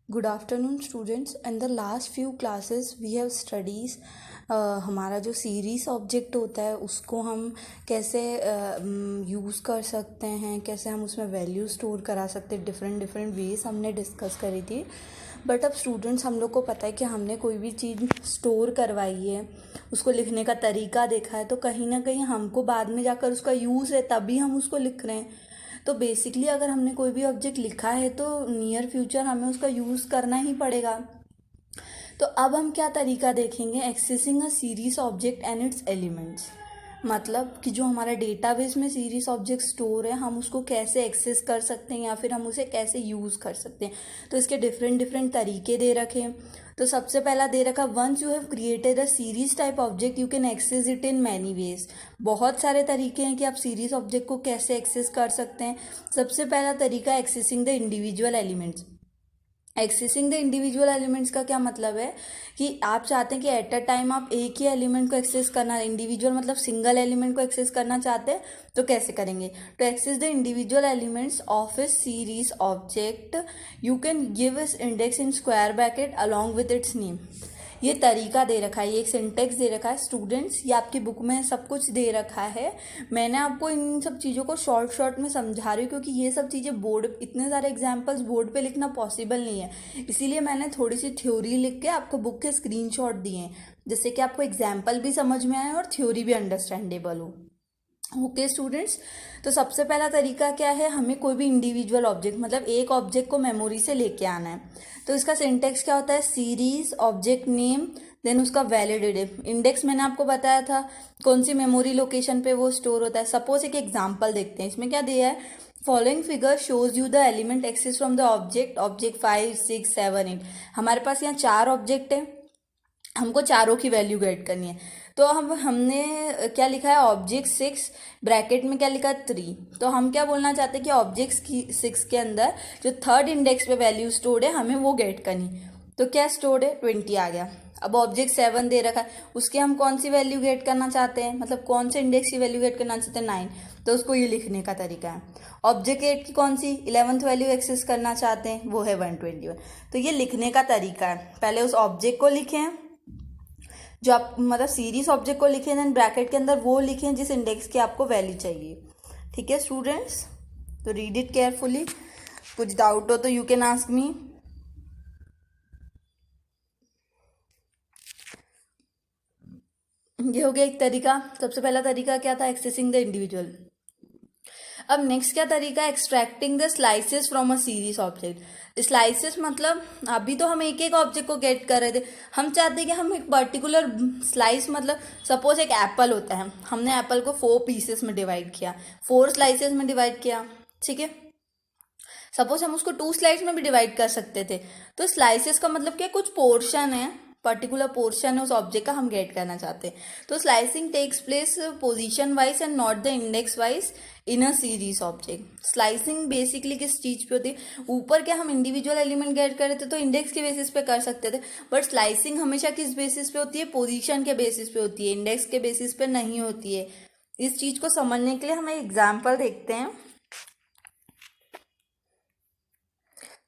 Good afternoon students. In the last few classes we have studies हमारा जो series object होता है उसको हम कैसे यूज़ कर सकते हैं, कैसे हम उसमें वैल्यू स्टोर करा सकते हैं. डिफरेंट डिफरेंट वेज हमने डिस्कस करी थी. बट अब स्टूडेंट्स हम लोग को पता है कि हमने कोई भी चीज़ स्टोर करवाई है, उसको लिखने का तरीका देखा है, तो कहीं ना कहीं हमको बाद में जाकर उसका यूज़ है तभी हम उसको लिख रहे हैं. तो बेसिकली अगर हमने कोई भी ऑब्जेक्ट लिखा है तो नियर फ्यूचर हमें उसका यूज़ करना ही पड़ेगा. तो अब हम क्या तरीका देखेंगे, accessing a series object and it's elements. मतलब कि जो हमारा डेटाबेस में सीरीज ऑब्जेक्ट स्टोर है हम उसको कैसे एक्सेस कर सकते हैं या फिर हम उसे कैसे यूज़ कर सकते हैं. तो इसके डिफरेंट डिफरेंट तरीके दे रखे हैं. तो सबसे पहला दे रखा, once you have created a series type object you can access it in many ways. बहुत सारे तरीके हैं कि आप सीरीज ऑब्जेक्ट को कैसे एक्सेस कर सकते हैं. सबसे पहला तरीका accessing the individual elements. Accessing the individual elements का क्या मतलब है कि आप चाहते हैं कि एट अ टाइम आप एक ही एलिमेंट को एक्सेस करना, इंडिविजुअल मतलब सिंगल एलिमेंट को एक्सेस करना चाहते हैं तो कैसे करेंगे. तो access the individual elements of a series object you can give इस index in square bracket along with its name. ये तरीका दे रखा है, ये एक सिंटेक्स दे रखा है स्टूडेंट्स. ये आपकी बुक में सब कुछ दे रखा है. मैंने आपको इन सब चीज़ों को शॉर्ट शॉर्ट में समझा रही हूँ क्योंकि ये सब चीज़ें बोर्ड, इतने सारे एग्जाम्पल्स बोर्ड पे लिखना पॉसिबल नहीं है. इसीलिए मैंने थोड़ी सी थ्योरी लिख के आपको बुक के स्क्रीनशॉट दिए हैं जिससे कि आपको एग्जाम्पल भी समझ में आए और थ्योरी भी अंडरस्टैंडेबल हो. ओके स्टूडेंट्स, तो सबसे पहला तरीका क्या है, हमें कोई भी इंडिविजुअल ऑब्जेक्ट मतलब एक ऑब्जेक्ट को मेमोरी से लेके आना है. तो इसका सिंटेक्स क्या होता है, सीरीज ऑब्जेक्ट नेम देन उसका वैलिड इंडेक्स. मैंने आपको बताया था कौन सी मेमोरी लोकेशन पे वो स्टोर होता है. सपोज एक एग्जांपल देखते हैं, इसमें क्या दिया है, following figure shows you the element access from the object object 5, 6, 7, 8. हमारे पास यहाँ 4 ऑब्जेक्ट है, हमको चारों की वैल्यू गेट करनी है. तो हमने क्या लिखा है, ऑब्जेक्ट 6 ब्रैकेट में क्या लिखा है 3. तो हम क्या बोलना चाहते हैं कि ऑब्जेक्ट 6 के अंदर जो थर्ड इंडेक्स पे वैल्यू स्टोर्ड है हमें वो गेट करनी. तो क्या स्टोर्ड है, 20 आ गया. अब ऑब्जेक्ट 7 दे रखा है, उसके हम कौन सी वैल्यू गेट करना चाहते हैं, मतलब कौन से इंडेक्स की वैल्यू गेट करना चाहते हैं, 9. तो उसको ये लिखने का तरीका है. ऑब्जेक्ट 8 की कौन सी 11th वैल्यू एक्सेस करना चाहते हैं, वो है 121. तो ये लिखने का तरीका है. पहले उस ऑब्जेक्ट को लिखें जो आप मतलब सीरीज ऑब्जेक्ट को लिखें, देन ब्रैकेट के अंदर वो लिखें जिस इंडेक्स की आपको वैल्यू चाहिए. ठीक है स्टूडेंट्स, तो रीड इट केयरफुली. कुछ डाउट हो तो यू कैन आस्क मी. ये हो गया एक तरीका. सबसे पहला तरीका क्या था, एक्सेसिंग द इंडिविजुअल. अब नेक्स्ट क्या तरीका है, extracting the slices from a series object. Slices मतलब अभी तो हम एक एक ऑब्जेक्ट को गेट कर रहे थे, हम चाहते हैं कि हम एक पर्टिकुलर स्लाइस, मतलब सपोज एक एप्पल होता है, हमने एप्पल को 4 पीसेस में डिवाइड किया, 4 स्लाइसेस में डिवाइड किया. ठीक है, सपोज हम उसको 2 स्लाइस में भी डिवाइड कर सकते थे. तो स्लाइसेस का मतलब क्या, कुछ पोर्शन है, पर्टिकुलर पोर्शन है उस ऑब्जेक्ट का हम गेट करना चाहते हैं. तो slicing takes place position wise and not the index wise in a series object. Slicing basically किस चीज पे होती है, ऊपर क्या हम इंडिविजुअल एलिमेंट गेट कर रहे थे तो इंडेक्स के बेसिस पे कर सकते थे, बट स्लाइसिंग हमेशा किस बेसिस पे होती है, पोजीशन के बेसिस पे होती है, इंडेक्स के बेसिस पे नहीं होती है. इस चीज को समझने के लिए हम एग्जाम्पल देखते हैं.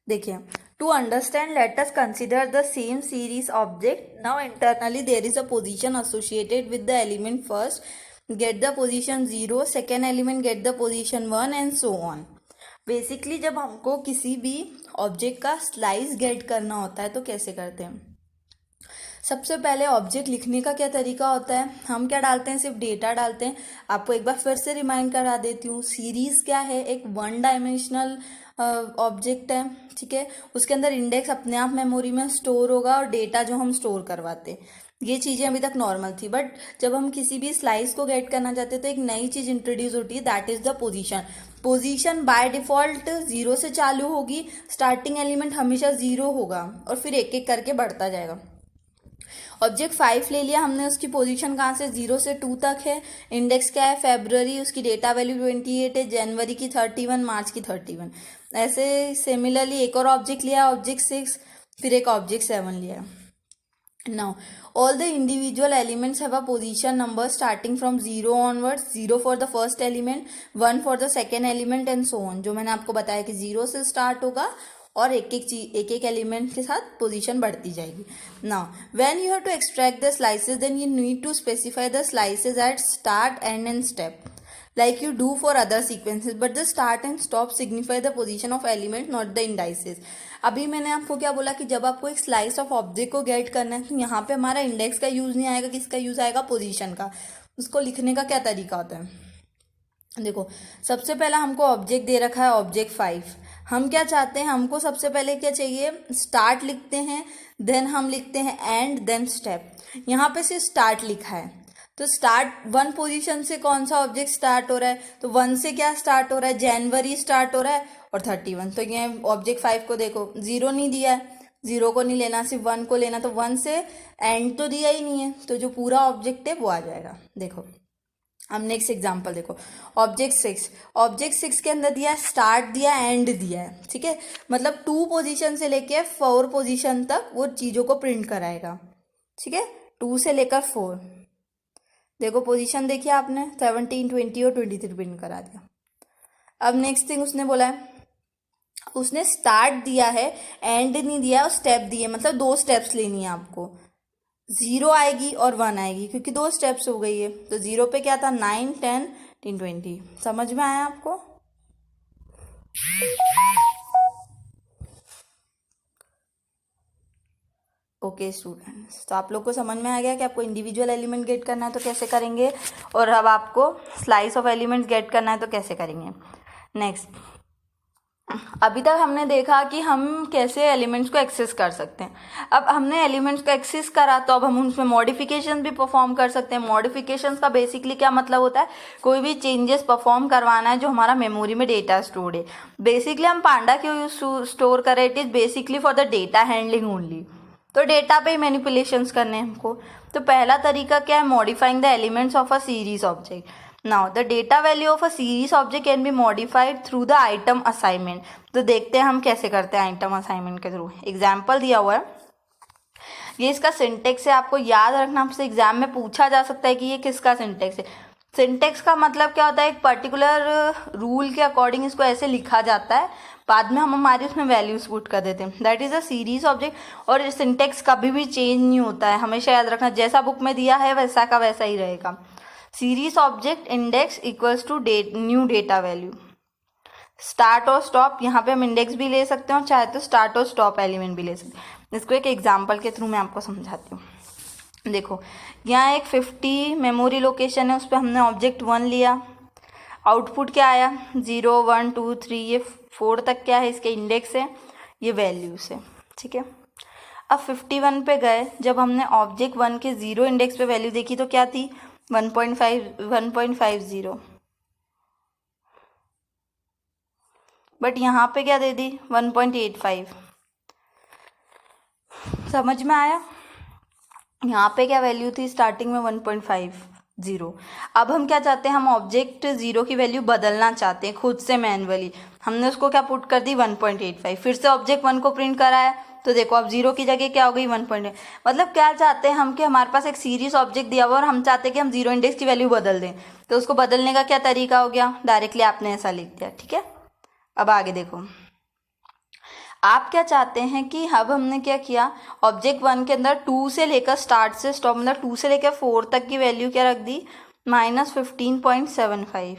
देखिए, to understand let us consider the same series object. Now internally there is a position associated with the element. First get the position 0, second element get the position 1 and so on. Basically जब हमको किसी भी object का slice gate करना होता है तो कैसे करते हैं. सबसे पहले ऑब्जेक्ट लिखने का क्या तरीका होता है, हम क्या डालते हैं, सिर्फ डेटा डालते हैं. आपको एक बार फिर से रिमाइंड करा देती हूँ, सीरीज क्या है, एक 1 डायमेंशनल ऑब्जेक्ट है. ठीक है, उसके अंदर इंडेक्स अपने आप मेमोरी में स्टोर होगा और डेटा जो हम स्टोर करवाते हैं. ये चीज़ें अभी तक नॉर्मल थी, बट जब हम किसी भी स्लाइस को गेट करना चाहते हैं तो एक नई चीज़ इंट्रोड्यूस होती है, that is the position. Position by default 0 से चालू होगी, स्टार्टिंग एलिमेंट हमेशा 0 होगा और फिर एक एक करके बढ़ता जाएगा. ऑब्जेक्ट 5 ले लिया हमने, उसकी पोजीशन कहाँ से 0 से 2 तक है. इंडेक्स क्या है, फेब्रुअरी, उसकी डेटा वैल्यू 28 है, जनवरी की 31, मार्च की 31. ऐसे सिमिलरली एक और ऑब्जेक्ट लिया, ऑब्जेक्ट 6, फिर एक ऑब्जेक्ट 7 लिया. Now, all the individual elements have a position number starting from 0 onwards. 0 for the first element, 1 for the second element and so on. जो मैंने आपको बताया कि 0 से स्टार्ट होगा और एक एक एलिमेंट के साथ पोजीशन बढ़ती जाएगी. Now when you have to extract the slices then you need to specify the slices at start and end step like you do for other sequences, but the start and stop signify the position of element, not the indices. अभी मैंने आपको क्या बोला कि जब आपको एक slice of object को गेट करना है तो यहाँ पे हमारा इंडेक्स का यूज नहीं आएगा, किसका यूज आएगा, पोजीशन का. उसको लिखने का क्या तरीका होता है, देखो सबसे पहला हमको ऑब्जेक्ट दे रखा है ऑब्जेक्ट 5. हम क्या चाहते हैं, हमको सबसे पहले क्या चाहिए, स्टार्ट लिखते हैं, देन हम लिखते हैं एंड, देन स्टेप. यहाँ पे सिर्फ स्टार्ट लिखा है तो स्टार्ट 1 पोजीशन से कौन सा ऑब्जेक्ट स्टार्ट हो रहा है, तो 1 से क्या स्टार्ट हो रहा है, जनवरी स्टार्ट हो रहा है और 31. तो ये ऑब्जेक्ट 5 को देखो 0 नहीं दिया है, 0 को नहीं लेना, सिर्फ 1 को लेना, तो 1 से एंड तो दिया ही नहीं है, तो जो पूरा ऑब्जेक्ट है वो आ जाएगा. देखो अब नेक्स्ट एग्जांपल देखो, ऑब्जेक्ट 6 के अंदर दिया है स्टार्ट, दिया एंड दिया है. ठीक है, मतलब 2 पोजीशन से लेके 4 पोजीशन तक वो चीज़ों को प्रिंट कराएगा. ठीक है, 2 से लेकर 4. देखो पोजीशन देखिए आपने 17, 20 और 23 प्रिंट करा दिया. अब नेक्स्ट थिंग उसने बोला है, उसने स्टार्ट दिया है, एंड नहीं दिया और स्टेप दिए, मतलब 2 स्टेप्स लेनी है आपको. 0 आएगी और 1 आएगी क्योंकि 2 स्टेप्स हो गई है. तो 0 पे क्या था, 9, 10, 20. समझ में आया आपको? ओके स्टूडेंट्स, तो आप लोग को समझ में आ गया कि आपको इंडिविजुअल एलिमेंट गेट करना है तो कैसे करेंगे, और अब आपको स्लाइस ऑफ एलिमेंट्स गेट करना है तो कैसे करेंगे. नेक्स्ट, अभी तक हमने देखा कि हम कैसे एलिमेंट्स को एक्सेस कर सकते हैं. अब हमने एलिमेंट्स को एक्सेस करा तो अब हम उसमें मॉडिफिकेशन भी परफॉर्म कर सकते हैं. मॉडिफिकेशंस का बेसिकली क्या मतलब होता है, कोई भी चेंजेस परफॉर्म करवाना है जो हमारा मेमोरी में डेटा स्टोर्ड है. बेसिकली हम पांडा क्यों स्टोर करें, it is basically for the data handling only. तो डेटा पे ही मैनिपुलेशंस करने हैं हमको. तो पहला तरीका क्या है, modifying the elements of a series object. Now the data value of a series object can be modified through the item assignment. तो देखते हैं हम कैसे करते हैं आइटम असाइनमेंट के थ्रू. एग्जाम्पल दिया हुआ है, ये इसका सिंटेक्स है, आपको याद रखना, आपसे एग्जाम में पूछा जा सकता है कि ये किसका सिंटेक्स है. सिंटेक्स का मतलब क्या होता है, एक पर्टिकुलर रूल के अकॉर्डिंग इसको ऐसे लिखा जाता है, बाद में हम हमारी उसमें वैल्यूज पुट कर देते हैं. That is a series object. और सिंटेक्स कभी भी चेंज नहीं होता है, हमेशा याद रखना जैसा बुक में दिया है वैसा का वैसा ही रहेगा. Series object index equals to new data value. Start और स्टॉप, यहाँ पे हम इंडेक्स भी ले सकते हैं और चाहे तो स्टार्ट और स्टॉप एलिमेंट भी ले सकते हैं. इसको एक एग्जाम्पल के थ्रू मैं आपको समझाती हूँ. देखो यहाँ एक 50 मेमोरी लोकेशन है, उस पर हमने ऑब्जेक्ट 1 लिया. आउटपुट क्या आया, 0, 1, 2, 3, ये 4 तक क्या है, इसके इंडेक्स है, ये वैल्यूज है. ठीक है, अब 51 पे गए, जब हमने ऑब्जेक्ट 1 के 0 इंडेक्स पे वैल्यू देखी तो क्या थी, 1.50. बट यहाँ पे क्या दे दी, 1.85. समझ में आया, यहाँ पे क्या वैल्यू थी स्टार्टिंग में, 1.50. अब हम क्या चाहते हैं, हम ऑब्जेक्ट 0 की वैल्यू बदलना चाहते हैं खुद से मैन्युअली. हमने उसको क्या पुट कर दी, 1.85. फिर से ऑब्जेक्ट 1 को प्रिंट कराया तो देखो अब 0 की जगह क्या हो गई, 1. मतलब क्या चाहते हैं हम कि हमारे पास एक सीरीज ऑब्जेक्ट दिया हुआ और हम चाहते हैं कि हम 0 इंडेक्स की वैल्यू बदल दें. तो उसको बदलने का क्या तरीका हो गया, डायरेक्टली आपने ऐसा लिख दिया. ठीक है, अब आगे देखो, आप क्या चाहते हैं कि अब हमने क्या किया, ऑब्जेक्ट 1 के अंदर 2 से लेकर स्टार्ट से स्टॉप, मतलब 2 से लेकर 4 तक की वैल्यू क्या रख दी, -15.75.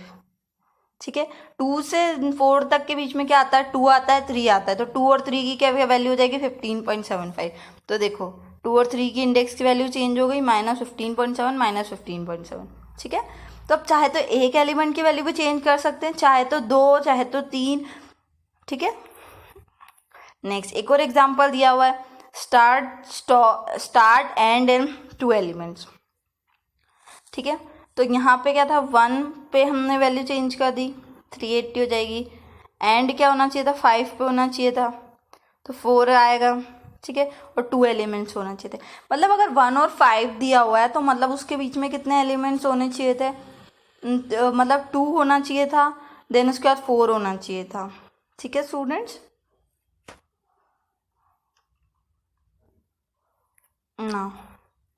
ठीक है, 2 से 4 तक के बीच में क्या आता है, 2 आता है, 3 आता है, तो 2 और 3 की क्या वैल्यू हो जाएगी, 15.75. तो देखो 2 और 3 की इंडेक्स की वैल्यू चेंज हो गई, -15.7, -15.7. ठीक है, तो अब चाहे तो एक एलिमेंट की वैल्यू भी चेंज कर सकते हैं, चाहे तो 2, चाहे तो 3. ठीक है, नेक्स्ट एक और एग्जांपल दिया हुआ है, स्टार्ट एंड इन 2 एलिमेंट्स. ठीक है, तो यहाँ पे क्या था, 1 पे हमने वैल्यू चेंज कर दी, 380 हो जाएगी. एंड क्या होना चाहिए था, 5 पे होना चाहिए था, तो 4 आएगा. ठीक है, और 2 एलिमेंट्स होना चाहिए थे. मतलब अगर 1 और 5 दिया हुआ है तो मतलब उसके बीच में कितने एलिमेंट्स होने चाहिए थे, मतलब 2 होना चाहिए था, देन उसके बाद 4 होना चाहिए था. ठीक है स्टूडेंट्स, now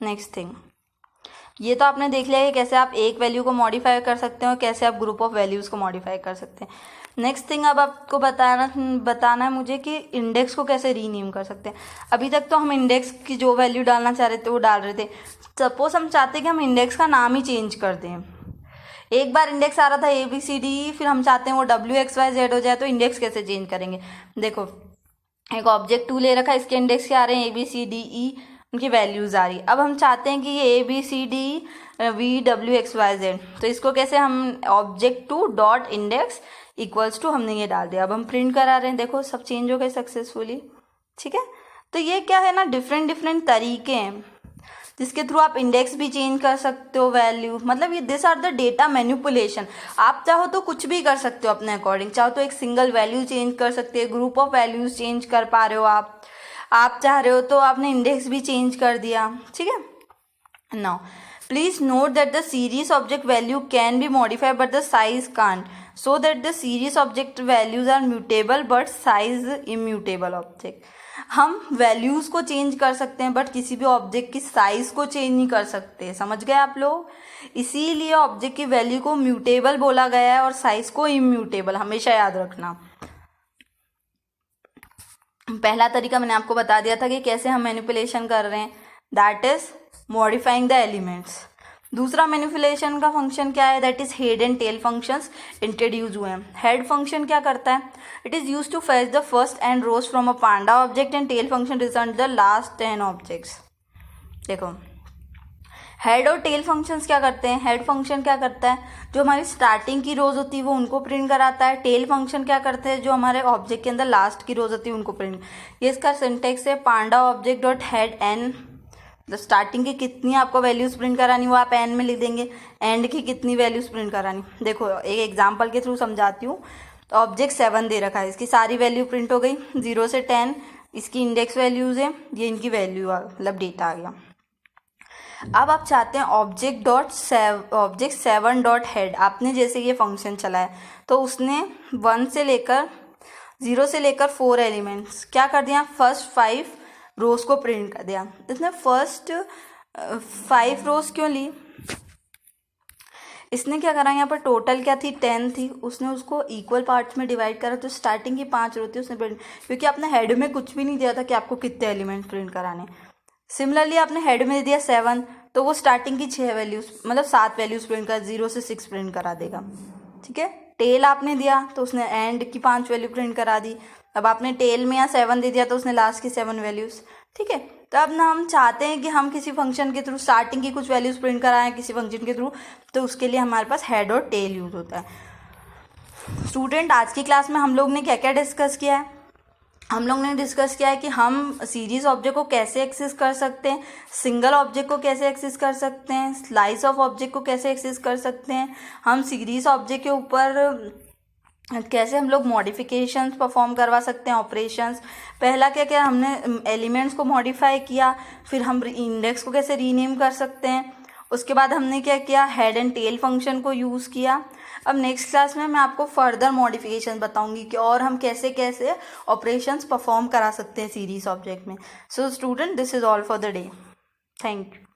next thing, ये तो आपने देख लिया कि कैसे आप एक वैल्यू को मॉडिफाई कर सकते हो, कैसे आप ग्रुप ऑफ वैल्यूज़ को मॉडिफाई कर सकते हैं। नेक्स्ट थिंग अब आपको बताना है मुझे कि इंडेक्स को कैसे रीनेम कर सकते हैं। अभी तक तो हम इंडेक्स की जो वैल्यू डालना चाह रहे थे वो डाल रहे थे। सपोज हम चाहते हैं कि हम इंडेक्स का नाम ही चेंज कर दें। एक बार इंडेक्स आ रहा था ABCD, फिर हम चाहते हैं वो WXYZ हो जाए, तो इंडेक्स कैसे चेंज करेंगे। देखो, एक ऑब्जेक्ट 2 ले रखा है, इसके इंडेक्स क्या आ रहे हैं ABCDE, उनकी वैल्यूज़ आ रही। अब हम चाहते हैं कि ये ABCD VWXYZ, तो इसको कैसे हम object 2 dot index equals to हमने ये डाल दिया। अब हम प्रिंट करा रहे हैं, देखो सब चेंज हो गए सक्सेसफुली। ठीक है, तो ये क्या है ना, डिफरेंट तरीके हैं जिसके थ्रू आप इंडेक्स भी चेंज कर सकते हो, वैल्यू, मतलब ये this are the data manipulation. आप चाहो तो कुछ भी कर सकते हो अपने अकॉर्डिंग, चाहो तो एक सिंगल वैल्यू चेंज कर सकते हो, ग्रुप ऑफ वैल्यूज चेंज कर पा रहे हो आप चाह रहे हो तो आपने इंडेक्स भी चेंज कर दिया। ठीक है, now please note that the series object value can be modified but the size can't, so that the series object values are mutable but size immutable object. हम वैल्यूज को चेंज कर सकते हैं बट किसी भी ऑब्जेक्ट की size को change नहीं कर सकते, समझ गए आप लोग। इसीलिए ऑब्जेक्ट की वैल्यू को म्यूटेबल बोला गया है और साइज को इम्यूटेबल, हमेशा याद रखना। पहला तरीका मैंने आपको बता दिया था कि कैसे हम मैनिपुलेशन कर रहे हैं, that is modifying the elements. दूसरा मैनिपुलेशन का फंक्शन क्या है, that is head and tail functions introduce हुए हैं। हेड फंक्शन क्या करता है, it is use to fetch the first and rows from a panda object and tail function return the last 10 objects. देखो, head और tail functions क्या करते हैं, हेड फंक्शन क्या करता है, जो हमारी स्टार्टिंग की रोज होती है वो उनको प्रिंट कराता है। टेल फंक्शन क्या करते हैं, जो हमारे ऑब्जेक्ट के अंदर लास्ट की रोज होती है उनको प्रिंट। ये इसका सिंटेक्स है, panda object dot head n, starting की कितनी आपको वैल्यूज प्रिंट करानी वो आप एन में लिख देंगे, एंड की कितनी वैल्यूज प्रिंट करानी। देखो एक एग्जांपल के थ्रू समझाती हूँ। तो ऑब्जेक्ट 7 दे रखा है, इसकी सारी वैल्यू प्रिंट हो गई 0 से 10, इसकी इंडेक्स वैल्यूज है, ये इनकी वैल्यू मतलब डेटा आ गया। अब आप चाहते हैं ऑब्जेक्ट 7 डॉट हेड, आपने जैसे ये फंक्शन चलाया तो उसने 0 से लेकर 4 एलिमेंट्स क्या कर दिया, फर्स्ट 5 रोज को प्रिंट कर दिया। इसने फर्स्ट 5 रोज क्यों ली, इसने क्या करा, यहाँ पर टोटल क्या थी 10 थी, उसने उसको इक्वल पार्ट्स में डिवाइड करा, तो स्टार्टिंग की 5 रो थी उसने प्रिंट, क्योंकि आपने हेड में कुछ भी नहीं दिया था कि आपको कितने एलिमेंट प्रिंट कराने। सिमिलरली आपने हेड में दिया 7, तो वो स्टार्टिंग की 6 वैल्यूज मतलब 7 वैल्यूज प्रिंट कर 0 से 6 प्रिंट करा देगा। ठीक है, टेल आपने दिया तो उसने एंड की 5 वैल्यू प्रिंट करा दी। अब आपने टेल में यहाँ 7 दे दिया तो उसने लास्ट की 7 वैल्यूज। ठीक है, तो अब ना हम चाहते हैं कि हम किसी फंक्शन के थ्रू स्टार्टिंग की कुछ वैल्यूज प्रिंट कराएं किसी फंक्शन के थ्रू, तो उसके लिए हमारे पास हेड और टेल यूज होता है। स्टूडेंट, आज की क्लास में हम लोग ने क्या क्या डिस्कस किया है, हम लोग ने डिस्कस किया है कि हम सीरीज ऑब्जेक्ट को कैसे एक्सेस कर सकते हैं, सिंगल ऑब्जेक्ट को कैसे एक्सेस कर सकते हैं, स्लाइस ऑफ ऑब्जेक्ट को कैसे एक्सेस कर सकते हैं, हम सीरीज ऑब्जेक्ट के ऊपर कैसे हम लोग मॉडिफिकेशंस परफॉर्म करवा सकते हैं, ऑपरेशंस। पहला क्या क्या हमने एलिमेंट्स को मॉडिफाई किया, फिर हम इंडेक्स को कैसे रीनेम कर सकते हैं, उसके बाद हमने क्या किया, हेड एंड टेल फंक्शन को यूज़ किया। अब नेक्स्ट क्लास में मैं आपको फर्दर मॉडिफिकेशन बताऊंगी कि और हम कैसे कैसे ऑपरेशंस परफॉर्म करा सकते हैं सीरीज ऑब्जेक्ट में। So student, this is all for the day, thank you.